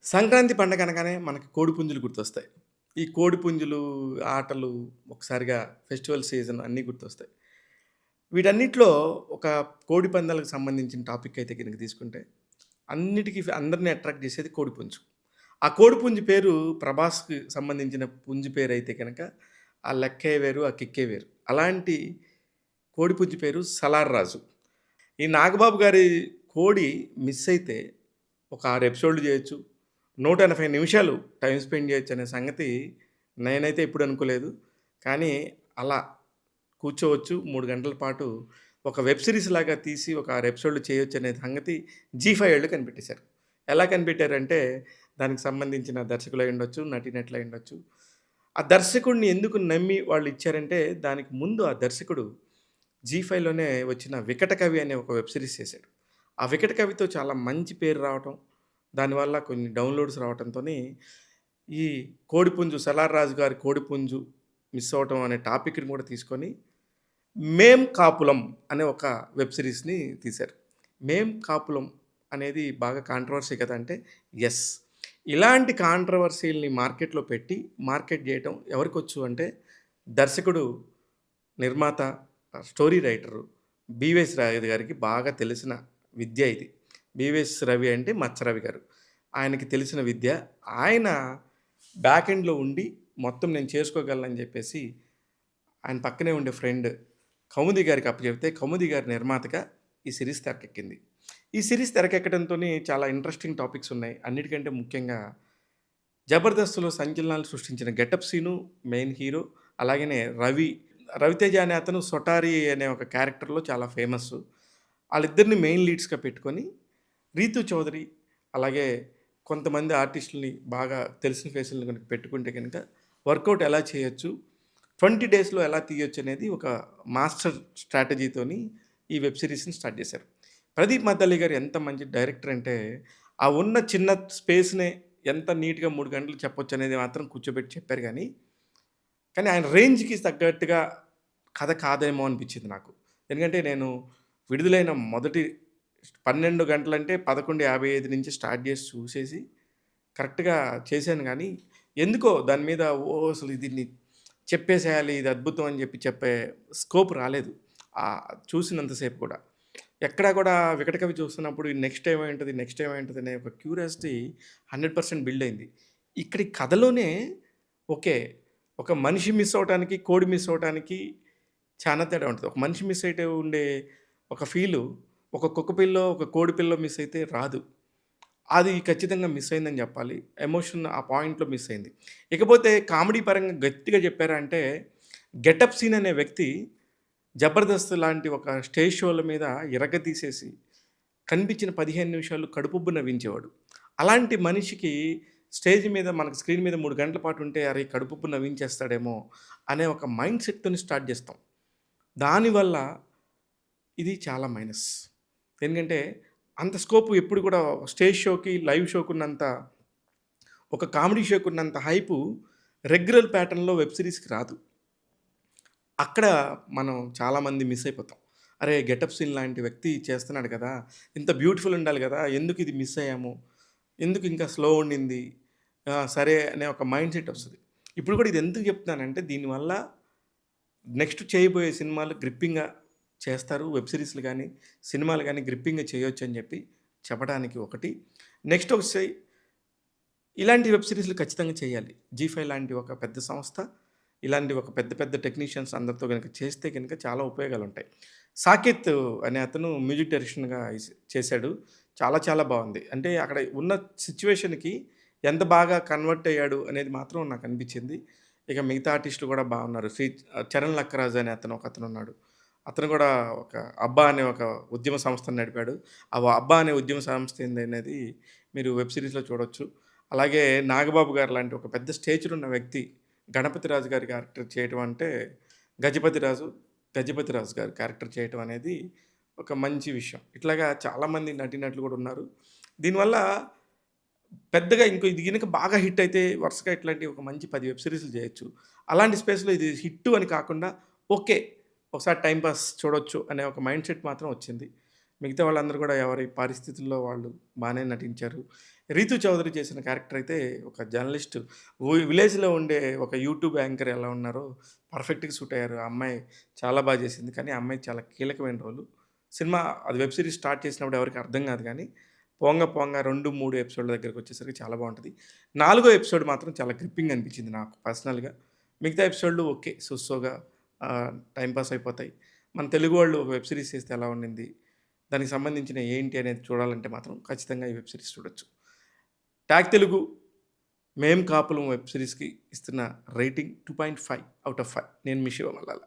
సంక్రాంతి పండగ అనగానే మనకి కోడిపుంజులు గుర్తొస్తాయి. ఈ కోడిపుంజులు, ఆటలు, ఒకసారిగా ఫెస్టివల్ సీజన్ అన్నీ గుర్తొస్తాయి. వీటన్నిటిలో ఒక కోడి పందాలకు సంబంధించిన టాపిక్ అయితే గనుక తీసుకుంటే, అన్నిటికి అందరిని అట్రాక్ట్ చేసేది కోడిపుంజు. ఆ కోడిపుంజు పేరు 'ప్రభాస్‌కి' సంబంధించిన పుంజు పేరైతే గనక, ఆ లెక్కే వేరు, ఆ కిక్కే వేరు. అలాంటి కోడిపుంజు పేరు 'సలార్ రాజు'. ఈ నాగబాబు గారి కోడి మిస్ అయితే ఒక 6 ఎపిసోడ్‌లు చేయొచ్చు. 180 నిమిషాలు టైమ్ స్పెండ్ చేయొచ్చనే సంగతి నేనైతే ఎప్పుడు అనుకోలేదు. కానీ అలా కూర్చోవచ్చు 3 గంటల పాటు ఒక వెబ్ సీరీస్ లాగా తీసి ఒక 6 ఎపిసోడ్‌లు చేయొచ్చనే సంగతి జీ5 కనిపెట్టేశారు. ఎలా కనిపెట్టారంటే దానికి సంబంధించిన దర్శకులయ్యుండొచ్చు, నటీనటులయ్యుండొచ్చు. ఆ దర్శకుడిని ఎందుకు నమ్మి వాళ్ళు ఇచ్చారంటే దానికి ముందు ఆ దర్శకుడు జీ5లోనే వచ్చిన 'వికట కవి' అనే ఒక వెబ్ సీరీస్ చేశాడు. ఆ 'వికట కవి'తో చాలా మంచి పేరు రావటం, దానివల్ల కొన్ని డౌన్‌లోడ్స్ రావటంతోని ఈ కోడిపుంజు 'సలార్ రాజు' గారి కోడిపుంజు మిస్ అవ్వటం అనే టాపిక్‌ని కూడా తీసుకొని 'మేం కాపులం' అనే ఒక వెబ్ సీరీస్‌ని తీశారు. 'మేం కాపులం' అనేది బాగా కాంట్రోవర్సీ కదా! అంటే యెస్. ఇలాంటి కాంట్రోవర్సీ‌లని మార్కెట్‌లో పెట్టి మార్కెట్ జేయటం ఎవరికొచ్చు అంటే దర్శకుడు, నిర్మాత, స్టోరీ రైటరు 'బీవీఎస్ రవి' గారికి బాగా తెలిసిన విద్య ఇది. 'బీవీఎస్ రవి' అంటే మచ్చ రవి గారు. ఆయనకి తెలిసిన విద్య. ఆయన బ్యాక్ ఎండ్‌లో ఉండి మొత్తం నేను చేసుకోగలనని జెప్పేసి ఆయన పక్కనే ఉండే ఫ్రెండ్ కౌముది గారికి అప్పజెప్తే, కౌముది గారి నిర్మాతగా ఈ సీరీస్ తెరకెక్కింది. ఈ సీరీస్ తెరకెక్కడంతోని చాలా ఇంట్రెస్టింగ్ టాపిక్స్ ఉన్నాయి. అన్నిటికంటే ముఖ్యంగా 'జబర్దస్త్‌లో' సంచలనాలు సృష్టించిన 'గెటప్ సీను' మెయిన్ హీరో. అలాగనే రవితేజ అనే అతను 'సొటారి' అనే ఒక క్యారెక్టర్‌లో చాలా ఫేమస్సు. ఆళ్ళిద్దరిని మెయిన్ లీడ్స్‌గా పెట్టుకొని 'రీతూ చౌదరి' అలాగే కొంతమంది ఆర్టిస్టులని బాగా తెలిసిన ఫేసులను గనుక పెట్టుకుంటే గనుక వర్కౌట్ ఎలా చేయొచ్చు, 20 డేస్‌లో ఎలా తీయొచ్చనేది ఒక మాస్టర్ స్ట్రాటజీతోని ఈ వెబ్ సీరీస్‌ని స్టార్ట్ చేశారు. ప్రదీప్ మద్దాలి గారు ఎంత మంచి డైరెక్టర్ అంటే, ఆ ఉన్న చిన్న స్పేస్‌నే ఎంత నీట్‌గా 3 గంటలు చెప్పొచ్చనేది మాత్రం కూర్చోబెట్టి చెప్పారు గానీ, కానీ ఆయన రేంజ్‌కి తగ్గట్టుగా కథ కాదేమో అనిపించింది నాకు. ఎందుకంటే నేను విడుదలైన మొదటి 12 గంటలంటే 11:55 నుంచి స్టార్ట్ చేసి చూసేసి కరెక్ట్‌గా చేశాను గానీ, ఎందుకో దాని మీద అసలు దీన్ని చెప్పేసేయాలి, ఇది అద్భుతం అని చెప్పే స్కోప్ రాలేదు. చూసినంత సేపు కూడా. ఎక్కడా కూడా 'వికట కవి' చూస్తున్నప్పుడు నెక్స్ట్ ఏమైంటది, నెక్స్ట్ ఏమైంటది అనే ఒక క్యూరియాసిటీ 100% బిల్డ్ అయింది. ఇక్కడి కథలోనే ఓకే. ఒక మనిషి మిస్ అవ్వటానికి, కోడి మిస్ అవ్వటానికి చానా తేడా ఉంటది. ఒక మనిషి మిస్ అయితే ఉండే ఒక ఫీలు, ఒక కుక్క పిల్లో, ఒక కోడి పిల్లో మిస్ అయితే రాదు. అది ఖచ్చితంగా మిస్ అయిందని జెప్పాలి. ఎమోషన్ ఆ పాయింట్‌లో మిస్ అయింది. ఇకపోతే కామెడీ పరంగా గట్టిగా చెప్పారా అంటే, 'గెటప్ సీన్' అనే వ్యక్తి 'జబర్దస్త్' లాంటి ఒక స్టేజ్ షోల మీద ఇరగదీసేసి, కనిపించిన 15 నిమిషాలు కడుపుబ్బు నవ్వించేవాడు. అలాంటి మనిషికి స్టేజ్ మీద మనకు స్క్రీన్ మీద 3 గంటల పాటు ఉంటే, అరే! కడుపుబ్బు నవ్వించేస్తాడేమో అనే ఒక మైండ్ సెట్‌తోని స్టార్ట్ జేస్తాం. దానివల్ల ఇది చాలా మైనస్. ఎందుకంటే, అంత స్కోప్ ఎప్పుడు కూడా స్టేజ్ షోకి, లైవ్ షోకున్నంత ఒక కామెడీ షోకున్నంత హైపు రెగ్యులర్ ప్యాటర్న్‌లో వెబ్ సీరీస్‌కి రాదు. అక్కడ మనం చాలామంది మిస్ అయిపోతాం. అరే! 'గెటప్ సీన్' లాంటి వ్యక్తి చేస్తున్నాడు కదా! ఇంత బ్యూటిఫుల్ ఉండాలి గదా! ఎందుకు ఇది మిస్ అయ్యాము? ఎందుకు ఇంకా స్లో ఉండింది? సరే అనే ఒక మైండ్ సెట్ ఒస్తది. ఇప్పుడు కూడా ఇది ఎందుకు చెప్తున్నానంటే దీనివల్ల నెక్స్ట్ చేయబోయే సినిమాలు గ్రిప్పింగ్‌గా చేస్తారు. వెబ్ సీరీస్‌లు గాని, సినిమాలు గాని గ్రిప్పింగ్‌గా చేయొచ్చని జెప్పి చెప్పడానికి ఒకటి. నెక్స్ట్ ఒచ్చేసి ఇలాంటి వెబ్ సీరీస్‌లు ఖచ్చితంగా చేయాలి. జీ5 లాంటి ఒక పెద్ద సంస్థ, ఇలాంటి ఒక పెద్ద పెద్ద టెక్నీషియన్స్ అందరితో గనుక చేస్తే గనుక చాలా ఉపయోగాలుంటాయి. 'సాకేత్' అనే అతను మ్యూజిక్ డైరెక్షన్‌గా చేశాడు. చాలా చాలా బావుంది. అంటే అక్కడ ఉన్న సిట్యుయేషన్‌కి ఎంత బాగా కన్వర్ట్ అయ్యాడు అనేది మాత్రం నాకనిపించింది. ఇక మిగతా ఆర్టిస్టులు గూడా బావున్నారు. 'చరణ్ లక్కరాజు' అనే ఒకతనున్నాడు. అతను గూడా ఒక 'అబ్బా' అనే ఒక ఉద్యమ సంస్థను నడిపాడు. 'అబ్బా' అనే ఉద్యమ సంస్థ ఏందనేది మీరు వెబ్ సీరీస్‌లో చూడొచ్చు. అలాగే 'నాగబాబు' గారు లాంటి ఒక పెద్ద స్టేచర్ ఉన్న వ్యక్తి 'గణపతిరాజు' గారి క్యారెక్టర్ చేయటం అంటే 'గజపతిరాజు' గారి క్యారెక్టర్ చేయటం అనేది ఒక మంచి విషయం. ఇట్లాగా చాలామంది నటీనటులు గూడా ఉన్నారు. దీనివల్ల పెద్దగా ఇది గనుక బాగా హిట్ అయితే వరుసగా ఇట్లాంటి ఒక మంచి 10 వెబ్ సీరీస్‌లు చేయొచ్చు. అలాంటి స్పేస్‌లో ఇది హిట్టు అని కాకుండా ఓకే. ఒకసారి టైమ్ పాస్ చూడొచ్చు అనే ఒక మైండ్ సెట్ మాత్రం వచ్చింది. మిగతా వాళ్ళందరూ కూడా ఎవరి పరిస్థితుల్లో వాళ్ళు బానే నటించారు. 'రీతు చౌదరి' చేసిన క్యారెక్టర్ అయితే ఒక జర్నలిస్ట్ విలేజ్‌లో ఉండే ఒక యూట్యూబ్ యాంకర్ ఎలా ఉన్నారో పర్ఫెక్ట్‌గా సూట్ అయ్యారు. ఆ అమ్మాయి చాలా బా చేసింది. కానీ ఆ అమ్మాయి చాలా కీలకమైన రోలు. సినిమా అది వెబ్ సీరీస్ స్టార్ట్ చేసినప్పుడు ఎవరికీ అర్థం కాదు గానీ, పోంగ పోంగ 2, 3 ఎపిసోడ్‌ల దగ్గరికొచ్చేసరికి చాలా బావుంటది. నాలుగో ఎపిసోడ్ మాత్రం చాలా గ్రిప్పింగ్ అనిపించింది నాకు పర్సనల్‌గా. మిగతా ఎపిసోడ్‌లు ఓకే. సోగా టైమ్ పాస్ అయిపోతాయి. మన తెలుగు వాళ్ళు ఒక వెబ్ సీరీస్ చేస్తే ఎలా ఉండింది? దానికి సంబంధించిన ఏంటి అనేది చూడాలంటే మాత్రం ఖచ్చితంగా ఈ వెబ్ సీరీస్ చూడొచ్చు. ట్యాగ్ తెలుగు 'మేం కాపులం' వెబ్ సీరీస్‌కి ఇస్తున్న రేటింగ్ 2.5 ఔట్ ఆఫ్ 5. నేను మీ శివ మల్లాల.